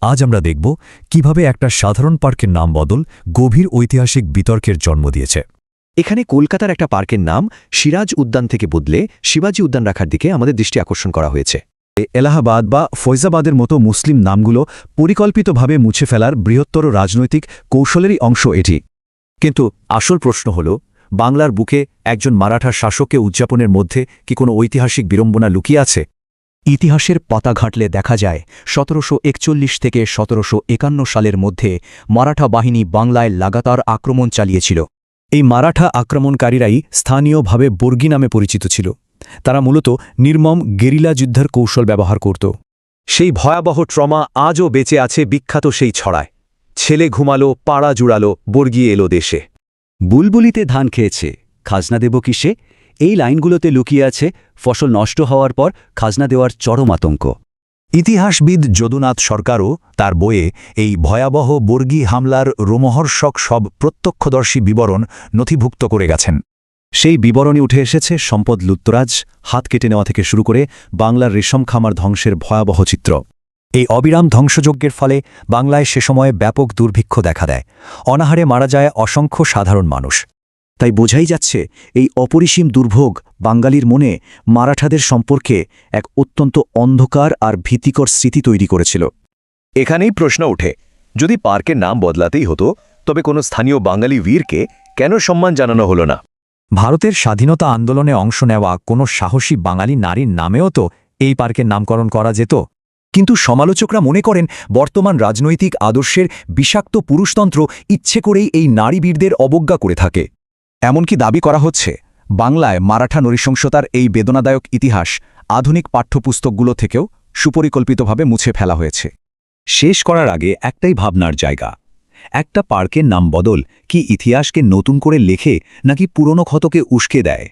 আজ আমরা দেখব কিভাবে একটা সাধারণ পার্কের নাম বদল গভীর ঐতিহাসিক বিতর্কের জন্ম দিয়েছে। এখানে কলকাতার একটা পার্কের নাম সিরাজ উদ্যান থেকে বদলে শিবাজি উদ্যান রাখার দিকে আমাদের দৃষ্টি আকর্ষণ করা হয়েছে। এলাহাবাদ বা ফৈজাবাদের মতো মুসলিম নামগুলো পরিকল্পিতভাবে মুছে ফেলার বৃহত্তর রাজনৈতিক কৌশলেরই অংশ এটি। কিন্তু আসল প্রশ্ন হল, বাংলার বুকে একজন মারাঠা শাসককে উদযাপনের মধ্যে কি কোনো ঐতিহাসিক বিড়ম্বনা লুকিয়ে আছে? ইতিহাসের পাতা ঘাঁটলে দেখা যায় ১৭৪১ থেকে ১৭৫১ সালের মধ্যে মারাঠা বাহিনী বাংলায় লাগাতার আক্রমণ চালিয়েছিল। এই মারাঠা আক্রমণকারীরাই স্থানীয়ভাবে বর্গী নামে পরিচিত ছিল। তারা মূলত নির্মম গেরিলা যুদ্ধের কৌশল ব্যবহার করত। সেই ভয়াবহ ট্রমা আজও বেঁচে আছে বিখ্যাত সেই ছড়ায়, ছেলে ঘুমালো, পাড়া জুড়ালো, বর্গী এলো দেশে। বুলবুলিতে ধান খেয়েছে, খাজনা দেব কিসে? এই লাইনগুলোতে লুকিয়ে আছে ফসল নষ্ট হওয়ার পর খাজনা দেওয়ার চরম আতঙ্ক। ইতিহাসবিদ যদুনাথ সরকারও তার বইয়ে এই ভয়াবহ বর্গী হামলার রোমহর্ষক সব প্রত্যক্ষদর্শী বিবরণ নথিভুক্ত করে গেছেন। সেই বিবরণী উঠে এসেছে সম্পদ লুত্তরাজ, হাত কেটে নেওয়া থেকে শুরু করে বাংলার রেশম খামার ধ্বংসের ভয়াবহ চিত্র। এই অবিরাম ধ্বংসযজ্ঞের ফলে বাংলায় সে সময়ে ব্যাপক দুর্ভিক্ষ দেখা দেয়, অনাহারে মারা যায় অসংখ্য সাধারণ মানুষ। তাই বোঝাই যাচ্ছে এই অপরিসীম দুর্ভোগ বাঙালির মনে মারাঠাদের সম্পর্কে এক অত্যন্ত অন্ধকার আর ভীতিকর স্মৃতি তৈরি করেছিল। এখানেই প্রশ্ন ওঠে, যদি পার্কের নাম বদলাতেই হতো, তবে কোনো স্থানীয় বাঙালি বীরকে কেন সম্মান জানানো হলো না? ভারতের স্বাধীনতা আন্দোলনে অংশ নেওয়া কোনো সাহসী বাঙালি নারীর নামেও তো এই পার্কের নামকরণ করা যেত। কিন্তু সমালোচকরা মনে করেন বর্তমান রাজনৈতিক আদর্শের বিষাক্ত পুরুষতন্ত্র ইচ্ছে করেই এই নারীবীরদের অবজ্ঞা করে থাকে। এমনকি দাবি করা হচ্ছে, বাংলায় মারাঠা নৃশংসতার এই বেদনাদায়ক ইতিহাস আধুনিক পাঠ্যপুস্তকগুলো থেকেও সুপরিকল্পিতভাবে মুছে ফেলা হয়েছে। শেষ করার আগে একটাই ভাবনার জায়গা, একটা পার্কের নাম বদল কি ইতিহাসকে নতুন করে লেখে নাকি পুরনো ক্ষতকে উস্কে দেয়?